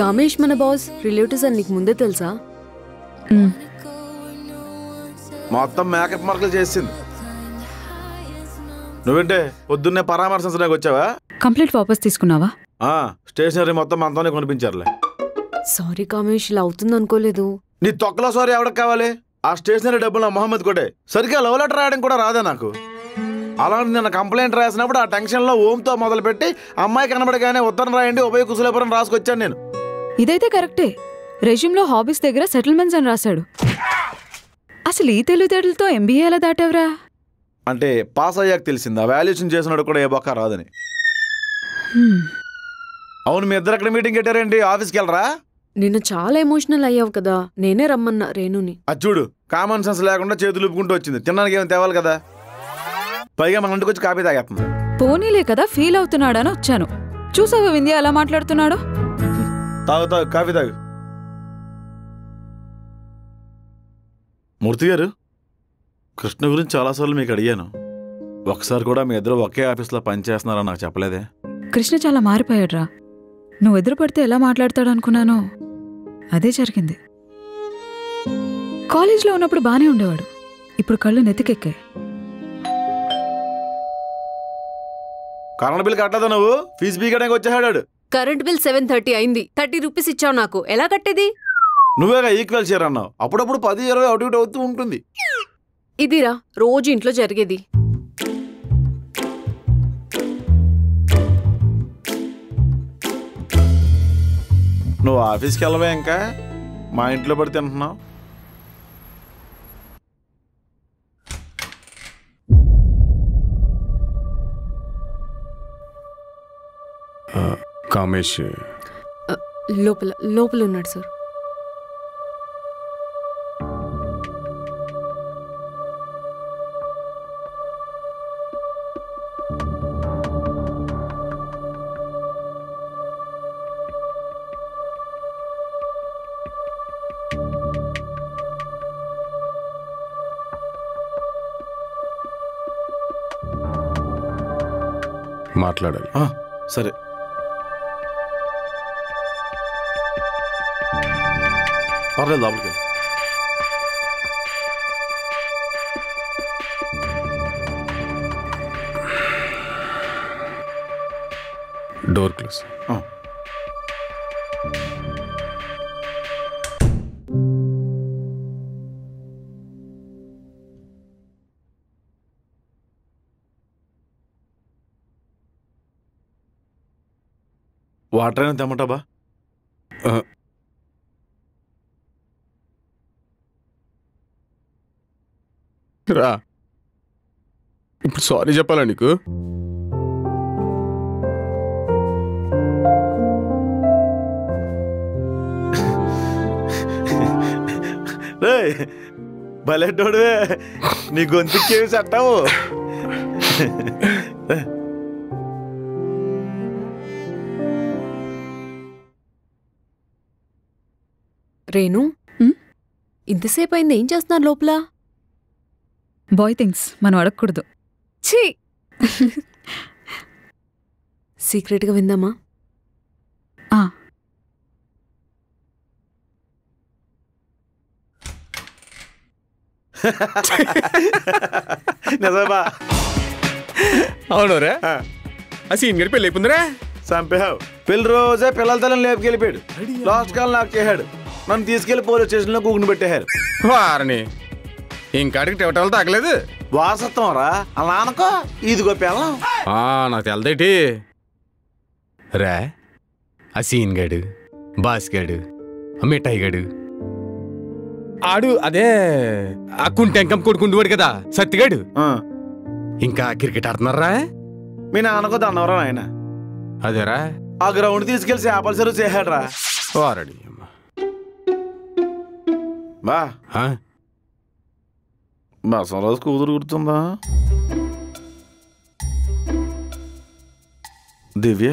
కామేష్ మన boss relatives అని నీకు ముందే తెలుసా? మొత్తం మేకప్ మార్కులు చేసింది. నువ్వేంటే పొద్దున్నే పరామర్శించడానికి వచ్చావా? కంప్లీట్ వాపస్ తీసుకున్నావా? స్టేషనరీ మొత్తం అంతానే కొనిపించారులే. సారీ కామేష్, ఇలా అవుతుంది అనుకోలేదు. నీ తొక్కలో సారీ ఎవరికి కావాలి? ఆ స్టేషనరీ డబ్బులు నా మొహమ్మద్ కొట్టే. సరిగ్గా లవ్ లెటర్ రాయడం కూడా రాదా నాకు? అలాంటి నిన్న కంప్లైంట్ రాసినప్పుడు ఆ టెన్షన్లో ఓంతో మొదలుపెట్టి అమ్మాయి కనబడగానే ఉత్తరం రాయండి ఉభయ కుశలపురం రాసుకొచ్చాను నేను. ఇదైతే కరెక్టే. రెజ్యూమ్లో హాబీస్ దగ్గర సెటిల్మెంట్స్ అని రాశాడు. అసలు ఈ తెలివితేటలతో MBA ఎలా దాటావురా? అంటే పాస్ అయ్యాక తెలిసింది ఆ వాల్యుయేషన్ చేసినాడు కూడా ఏ బొక్క రాదని. అవును, మీ ఇద్దరు ఎక్కడ మీటింగ్ పెట్టారేంటి? ఆఫీస్కి వెళ్ళరా? నిన్న చాలా ఎమోషనల్ అయ్యావు కదా, నేనే రమ్మన్నా రేణుని. అది చూడు, కామన్ సెన్స్ లేకుండా చేతులు ఊపుకుంటూ వచ్చింది. తినడానికి ఏమైనా తేవాలి కదా, పైగా మన ఇంటికి వచ్చి కాపీ తాగేస్తుంది. పోనీలే కదా ఫీల్ అవుతున్నాడని వచ్చాను. చూసావా వింధ్య ఎలా మాట్లాడుతున్నాడు? తాగు తాగు, కాఫీ తాగు. మూర్తి గారు, కృష్ణ గురించి చాలాసార్లు మీకు అడిగాను. ఒకసారి కూడా మీ ఇద్దరు ఒకే ఆఫీస్లో పనిచేస్తున్నారని నాకు చెప్పలేదే. కృష్ణ చాలా మారిపోయాడ్రా. నువ్వు ఎదురు పడితే ఎలా మాట్లాడతాడు అనుకున్నానో అదే జరిగింది. కాలేజ్లో ఉన్నప్పుడు బానే ఉండేవాడు, ఇప్పుడు కళ్ళు నెత్తికెక్కాయి. కరెంట్ బిల్ కట్టదా నువ్వు? ఫీజు బీగడానికి వచ్చేసాడు. కరెంట్ బిల్ 730 అయింది. 30 రూపీస్ ఇచ్చావు నాకు, ఎలా కట్టేది? నువ్వేగా ఈక్వల్ షేర్ అన్నావు. అప్పుడప్పుడు 10-20 అటు ఇటు అవుతూ ఉంటుంది. ఇదిరా రోజు ఇంట్లో జరిగేది. నువ్వు ఆఫీస్కి వెళ్ళవే, ఇంకా మా ఇంట్లో పడి తింటున్నావు. కామేష్ లోపల ఉన్నాడు సార్. మాట్లాడాలి. సరే, పర్లేదు లోపలికి. Door close. వాటర్ అయినా తెమ్మంటావా? రా, ఇప్పుడు సారీ చెప్పాలా నీకు? భలేటోడువే, నీ గొంతుకేమి చట్టావు. రేణు, ఇంతసేపు అయింది, ఏం చేస్తున్నారు లోపల? బాయ్ థింగ్స్ మనం అడగకూడదు. ఛీ, సీక్రెట్గా విందామా? నిజమా? అవునరా, ఆ సీన్ గడి పెళ్ళి అయిపోయిందిరా. చంపేహావు. పెళ్లి రోజే పిల్లల తల్లిని లేపుకెళ్ళిపోయాడు. లాస్ట్ కాల్ నాకు చేశాడు. నన్ను తీసుకెళ్లి పోలీస్ స్టేషన్లో కూకుని పెట్టేశారు. వారని ఇంకాడికి టివటాలు తాగలేదు. వారసత్వం రా, అలా అనుకో. ఇదిగో పిల్లం. నాకు తెలదేటి రా. ఆ సీన్ గాడు, బాస్ గాడు, మిఠాయి గాడు, ఆడు అదే ఆ కుంటెంకం కొడుకుండేవాడు కదా సత్తిగాడు, ఇంకా క్రికెట్ ఆడుతున్నారా? మీ నాన్నకో దన్నవరా ఆయన. అదేరా, ఆ గ్రౌండ్ తీసుకెళ్లి చేపల చెరువు చేశాడు రా. వారడి బా ఆ? బసవరాజు కూతురు గుర్తుందా? దివ్య,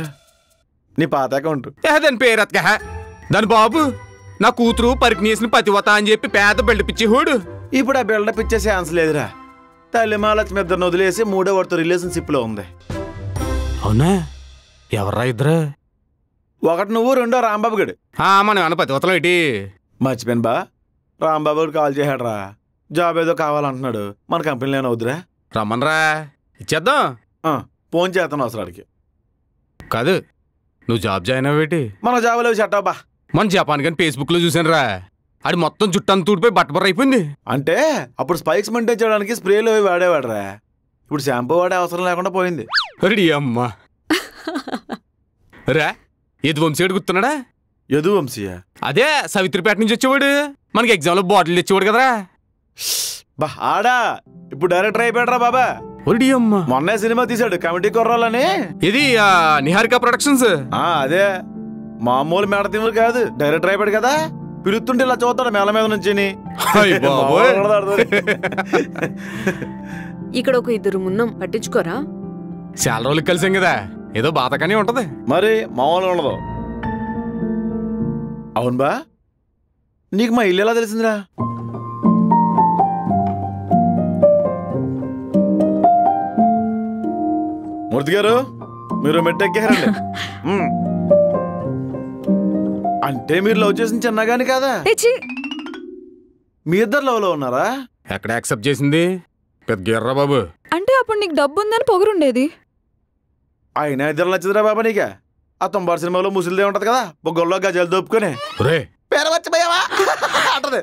నీ పాత అకౌంట్. దాని పేరత్క దాని బాబు నా కూతురు పరికినేసిన పతివత అని చెప్పి పేద బిల్డప్ ఇచ్చేవాడు. ఇప్పుడు ఆ బిల్డప్ ఇచ్చే ఛాన్స్ లేదురా. తల్లి మహాలక్ష్మి ఇద్దరిని వదిలేసి మూడో వాడితో రిలేషన్షిప్ లో ఉంది. అవునా? ఎవర్రా ఇద్దరు? ఒకటి నువ్వు, రెండో రాంబాబు గడు. మనం అనపతి ఉతలం ఏంటి? మర్చిపోయాను బా, రాంబాబు గడు కాల్ చేశాడు రా, జాబ్ ఏదో కావాలంటున్నాడు. మన కంపెనీలోనే వద్దురా. రమ్మనరా, ఇచ్చేద్దాం. ఫోన్ చేస్తాను అవసరానికి. కాదు, నువ్వు జాబ్ జాయిన్ అవ్వేటి? మన జాబులో సెట్ అవ్వబా. మన జపాన్ కానీ ఫేస్బుక్ లో చూసాను రా, అది మొత్తం జుట్టంతా ఊడిపోయి బట్టబర్ర అయిపోయింది. అంటే అప్పుడు స్పైక్స్ మెయింటైన్ చేయడానికి స్ప్రేలు అవి వాడేవాడరా, ఇప్పుడు షాంపూ వాడే అవసరం లేకుండా పోయింది. రెడీ అమ్మా రా. ఎదు వంశీ గుర్తున్నాడా? యదు వంశీయ? అదే సవిత్రిపేట నుంచి వచ్చేవాడు, మనకి ఎగ్జామ్ లో బాటిల్ తెచ్చేవాడు కదరా. బా ఆడా ఇప్పుడు డైరెక్టర్ అయిపోయాడరా బాబా. రెడీ అమ్మా, మొన్నే సినిమా తీశాడు కమిటీ కుర్రాలని. ఇది నిహారిక ప్రొడక్షన్స్. అదే మామూలు మేడ తిములు కాదు, డైరెక్టర్ అయిపోయాడు కదా. పిలుస్తుంటే ఇలా చూస్తాడు మేళ మీద నుంచి. ఇక్కడ ఒక ఇద్దరు మున్నం, పట్టించుకోరా? చాలా రోజులకి కలిసాం కదా, ఏదో బాధగానే ఉంటది. మరి మామూలుగా ఉండదు. అవును బా, నీకు మా ఇల్లు ఎలా తెలిసిందిరా? మూర్తి గారు, మీరు మెట్టెక్కారండి. అంటే మీరు లవ్ చేసిన చిన్నగాని కాదా? మీ ఇద్దరు లవ్ లో ఉన్నారా? ఎక్కడ యాక్సెప్ట్ చేసింది? పెద్ద ఎర్రా బాబు. అంటే అప్పుడు నీకు డబ్బు ఉందని పొగరుండేది. అయినా ఇద్దరు నచ్చిందిరా బాబా నీకే. ఆ 90 సినిమాలో ముసలిదే ఉంటది కదా, బొగ్గల్లో గజాలు దోపుకొని పేరవచ్చిపోయావా అంటది.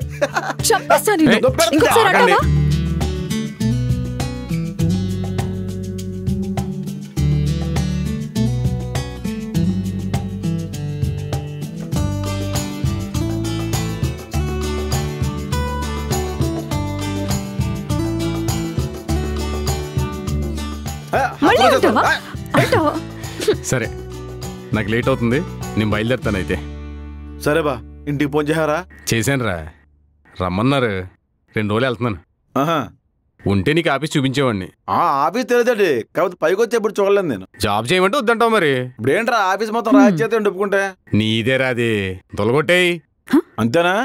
సరే, నాకు లేట్ అవుతుంది, నేను బయలుదేరుతాను అయితే. సరే బా, ఇంటికి ఫోన్ చేశారా? చేశాను రా, రమ్మన్నారు. 2 రోజులు వెళ్తున్నాను. ఉంటే నీకు ఆఫీస్ చూపించేవాడిని. ఆఫీస్ తెలియదండి, కాకపోతే పైకి వచ్చి ఎప్పుడు చూడలేదు నేను. జాబ్ చేయమంటే వద్దంటావు మరి. ఇప్పుడు ఏంట్రా ఆఫీస్ మొత్తం రాజచేత ఒప్పుకుంటే? నీదే రాది, తొలగొట్టేయి. అంతేనా?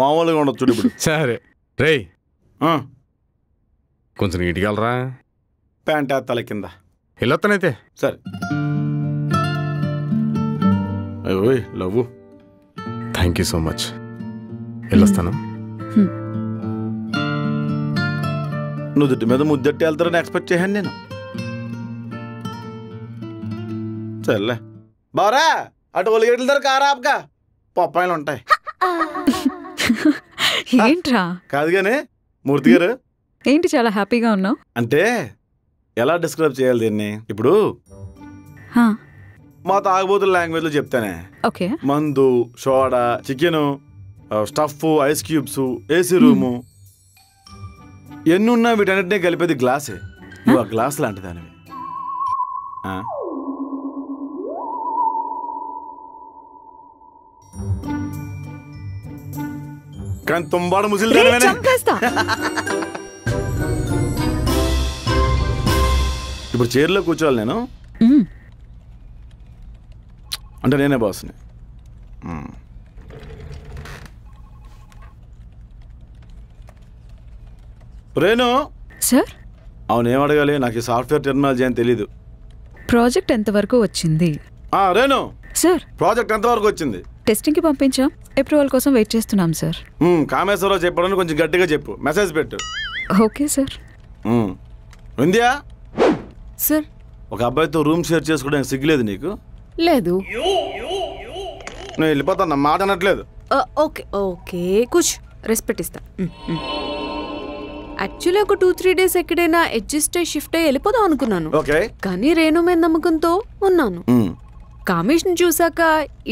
మామూలుగా ఉండదు చూడు ఇప్పుడు. సరే రేయ్, కొంచెం నీట్గా వెళ్ళరా. ప్యాంట్ తల కింద వెళ్ళొస్తానైతే. సరే. అయ్యోయ్ love, thank you so much. వెళ్ళొస్తాను. నువ్వు దుడ్డు మీద ముద్దెట్టి వెళ్తారని ఎక్స్పెక్ట్ చేశాను నేను. సర్లే బారా, అటు ఒలిగేట్ల దగ్గర కారా ఆపగా, పప్పాయిలు ఉంటాయి. ఏంట్రా? కాదు కానీ మూర్తి గారు, ఏంటి చాలా హ్యాపీగా ఉన్నావు? అంటే ఎలా డిస్క్రైబ్ చేయాలి దీన్ని? ఇప్పుడు మా తాగుబోతుల లాంగ్వేజ్ లో చెప్తానే. ఓకే. మందు, soda, chicken, stuff, ice cubes, AC room, ఎన్నున్నా వీటన్నిటినీ కలిపేది గ్లాసే. నువ్వు ఆ గ్లాస్ లాంటి దానివి. కానీ తుంబాడు ముసిలి ఇప్పుడు చైర్లో కూర్చోవాలి నేను, అంటే నేనే బాస్ని. రేణు సార్. అవును, ఏం అడగాలి? నాకు ఈ సాఫ్ట్వేర్ టెక్నాలజీ అని తెలీదు. ప్రాజెక్ట్ ఎంతవరకు వచ్చింది? రేణు సార్, ప్రాజెక్ట్ ఎంతవరకు వచ్చింది? టెస్టింగ్కి పంపించాం, అప్రూవల్ కోసం వెయిట్ చేస్తున్నాం సార్. కామేశ్వరరావు చెప్పడానికి కొంచెం గట్టిగా చెప్పు, మెసేజ్ పెట్టు. Okay sir. వింధ్యా సార్, ఒక అబ్బాయితో రూమ్ షేర్ చేసుకోవడానికి సిగ్గులేదు నీకు? లేదు. నేను వెళ్ళిపోతాను, మాట అనట్లేదు. ఓకే ఓకే, కూర్చో, రెస్పెక్ట్ ఇస్తా. యాక్చువల్లీ ఒక 2-3 డేస్ ఎక్కడైనా అడ్జస్ట్ అయ్యి షిఫ్ట్ అయ్యి వెళ్ళిపోదాం అనుకున్నాను. కానీ రేణు మీద నమ్మకంతో ఉన్నాను. కామేష్ ని చూసాక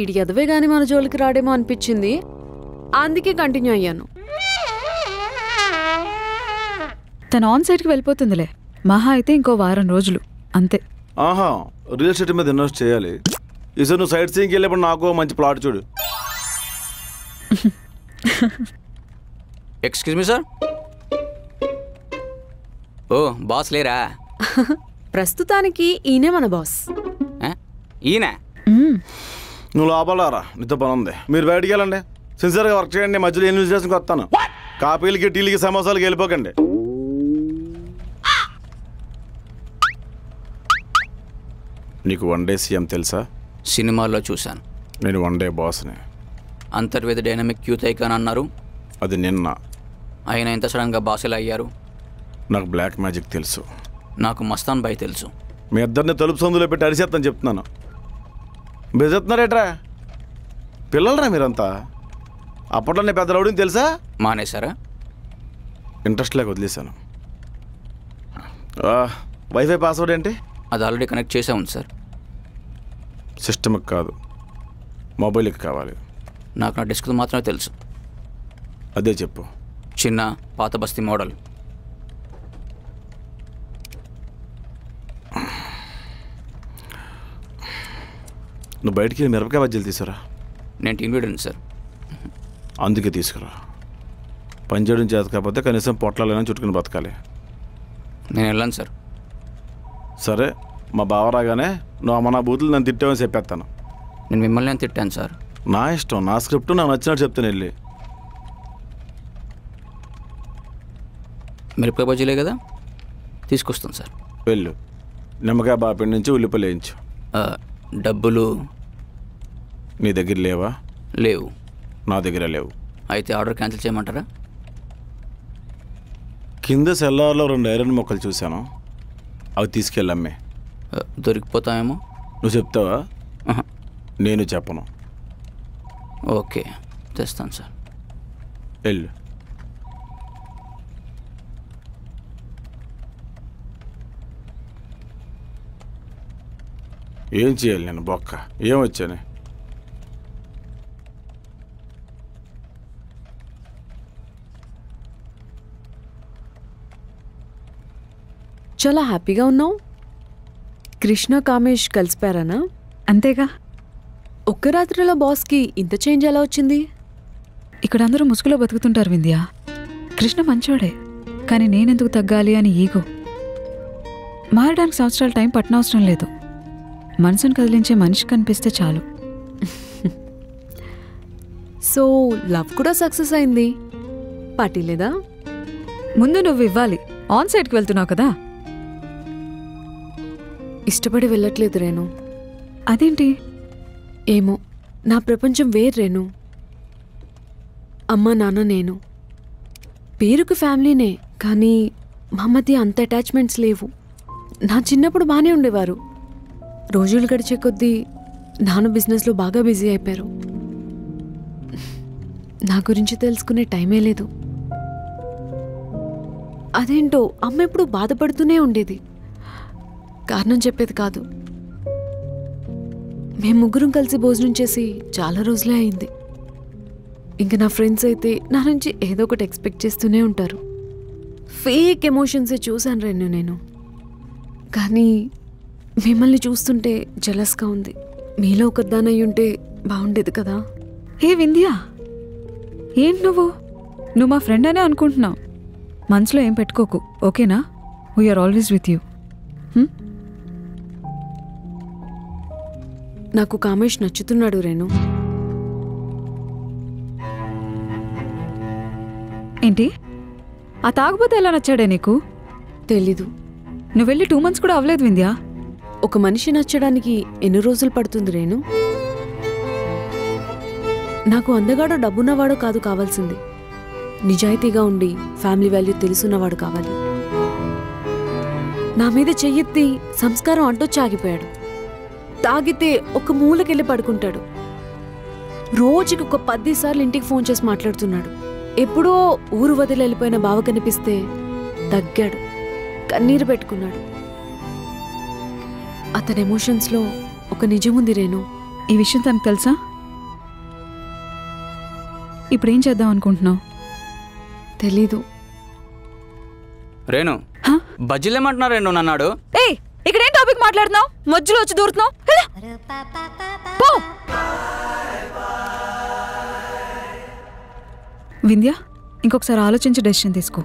ఈడి ఎదవే గాని మన జోలికి రాడేమో అనిపించింది, అందుకే కంటిన్యూ అయ్యాను. తన ఆన్ సైడ్కి వెళ్ళిపోతుందిలే, మహా అయితే ఇంకో వారం రోజులు అంతే. ఆహా, రియల్ ఎస్టేట్ మీద ఇన్వెస్ట్ చేయాలి. ఈసారి నువ్వు సైట్ సీయింగ్కి వెళ్ళినప్పుడు నాకు మంచి ప్లాట్ చూడు. Excuse me sir. ఓ బాస్ లేరా? ప్రస్తుతానికి ఈయనే మన బాస్. ఈయన? నువ్వు లోపలరా, నీతో పని ఉంది. మీరు బయటికి వెళ్ళండి, సిన్సియర్గా వర్క్ చేయండి. మధ్యలో ఇన్వెస్టిగేషన్కి వస్తాను. కాపీలకి, టీలకి, సమోసాలకి వెళ్ళిపోకండి. నీకు వన్ డే సీఎం తెలుసా? సినిమాల్లో చూశాను. నేను వన్ డే బాస్ని. అంతర్వేద డైనమిక్ యూత్ ఐకాన్ అన్నారు. అది నిన్న. ఆయన ఎంత సడన్గా బాస్ ఎలా అయ్యారు? నాకు బ్లాక్ మ్యాజిక్ తెలుసు. నాకు మస్తాన్ బాయ్ తెలుసు. మీ ఇద్దరిని తలుపు సందులో పెట్టి అరిసేస్తాను చెప్తున్నాను. బెజెత్తున్నారేట్రా? పిల్లలరా మీరంతా? అప్పట్లో నేను పెద్ద రౌడీని తెలుసా? మానేశారా? ఇంట్రెస్ట్ లేక వదిలేశాను. వైఫై పాస్వర్డ్ ఏంటి? అది ఆల్రెడీ కనెక్ట్ చేసే ఉంది సార్. సిస్టమ్కి కాదు, మొబైల్కి కావాలి. నాకు నా డెస్క్ మాత్రమే తెలుసు. అదే చెప్పు. చిన్న పాత బస్తీ మోడల్. నువ్వు బయటికి మిరపకాయ బజ్జీలు తీసుకురా. నేను టీమ్ లీడర్ని సార్. అందుకే తీసుకురా. పని చేయడం చేత కాకపోతే కనీసం పొట్లాలైనా చుట్టుకుని బతకాలి. నేను వెళ్ళాను సార్. సరే, మా బావ రాగానే నువ్వు అమ్మ నా బూతులు నన్ను తిట్టావని చెప్పేస్తాను. నేను మిమ్మల్ని తిట్టాను సార్. నా ఇష్టం, నా స్క్రిప్ట్ నాకు నచ్చినట్టు చెప్తాను. వెళ్ళి మిరపకాయ బజ్జీలే కదా, తీసుకొస్తాను సార్. వెళ్ళు. నిమ్మకాయ బాపి నుంచి ఉల్లిపాయలు వేయించు. డబ్బులు నీ దగ్గర లేవా? లేవు. నా దగ్గర లేవు. అయితే ఆర్డర్ క్యాన్సిల్ చేయమంటారా? కింద సెల్లార్లో 2 ఐరన్ మొక్కలు చూశాను, అవి తీసుకెళ్ళమ్మే. దొరికిపోతామేమో. నువ్వు చెప్తావా? నేను చెప్పను. ఓకే, తెస్తాను సార్. వెళ్ళు. ఏం చేయాలి నేను బొక్క? ఏం వచ్చాను? చాలా హ్యాపీగా ఉన్నావు. కృష్ణ కామేష్ కలిసిపోయారనా? అంతేగా. ఒక్క రాత్రిలో బాస్కి ఇంత చేంజ్ ఎలా వచ్చింది? ఇక్కడ అందరూ ముసుగులో బతుకుతుంటారు వింధ్య. కృష్ణ మంచోడే, కానీ నేనెందుకు తగ్గాలి అని ఈగో. మారడానికి సంవత్సరాల టైం పట్టనవసరం లేదు. మనసును కదిలించే మనిషి కనిపిస్తే చాలు. సో లవ్ కూడా సక్సెస్ అయింది. పార్టీ లేదా? ముందు నువ్వు ఇవ్వాలి. ఆన్ సైడ్కి వెళ్తున్నావు కదా. ఇష్టపడి వెళ్ళట్లేదు రేణు. అదేంటి? ఏమో, నా ప్రపంచం వేరు రేణు. అమ్మ నాన్న నేను. పేరుకు ఫ్యామిలీనే, కానీ మా మధ్య అంత అటాచ్మెంట్స్ లేవు. నా చిన్నప్పుడు బాగానే ఉండేవారు. రోజులు గడిచే కొద్దీ నాన్న బిజినెస్లో బాగా బిజీ అయిపోయారు. నా గురించి తెలుసుకునే టైమే లేదు. అదేంటో అమ్మ ఎప్పుడు బాధపడుతూనే ఉండేది. కారణం చెప్పేది కాదు. మేము ముగ్గురం కలిసి భోజనం చేసి చాలా రోజులే అయింది. ఇంకా నా ఫ్రెండ్స్ అయితే నా నుంచి ఏదో ఒకటి ఎక్స్పెక్ట్ చేస్తూనే ఉంటారు. ఫేక్ ఎమోషన్సే చూశాను రేణు నేను. కానీ మిమ్మల్ని చూస్తుంటే జలస్గా ఉంది. మీలో ఒకదానై ఉంటే బాగుండేది కదా. ఏ వింధ్య, ఏంటి నువ్వు మా ఫ్రెండ్ అనే అనుకుంటున్నావు. మనసులో ఏం పెట్టుకోకు, ఓకేనా? We're always with you. నాకు కామేష్ నచ్చుతున్నాడు రేణు. ఏంటి? ఆ తాగుబోతే ఎలా నచ్చాడే నీకు? తెలీదు. నువ్వు వెళ్ళి 2 months కూడా అవ్వలేదు వింధ్య. ఒక మనిషి నచ్చడానికి ఎన్ని రోజులు పడుతుంది రేణు? నాకు అందగాడో డబ్బున్నవాడో కాదు కావాల్సింది. నిజాయితీగా ఉండి ఫ్యామిలీ వాల్యూ తెలుసున్నవాడు కావాలి. నా మీద చెయ్యెత్తి సంస్కారం అంటొచ్చి ఆగిపోయాడు. తాగితే ఒక మూలకెళ్ళి పడుకుంటాడు. రోజుకి ఒక 10 సార్లు ఇంటికి ఫోన్ చేసి మాట్లాడుతున్నాడు. ఎప్పుడో ఊరు వదిలి వెళ్ళిపోయిన బావ కనిపిస్తే తగ్గాడు, కన్నీరు పెట్టుకున్నాడు. అతని ఎమోషన్స్లో ఒక నిజముంది రేణు. ఈ విషయం తనకు తెలుసా? ఇప్పుడేం చేద్దాం అనుకుంటున్నావు? తెలీదు. రేణు, బజ్జీలేమంటున్నారు రేణు అన్నాడు. ఏయ్, ఇక్కడేం టాపిక్ మాట్లాడుతున్నావు? మధ్యలో వచ్చి దూరుతున్నావు. వింధ్య, ఇంకొకసారి ఆలోచించి డెసిషన్ తీసుకో.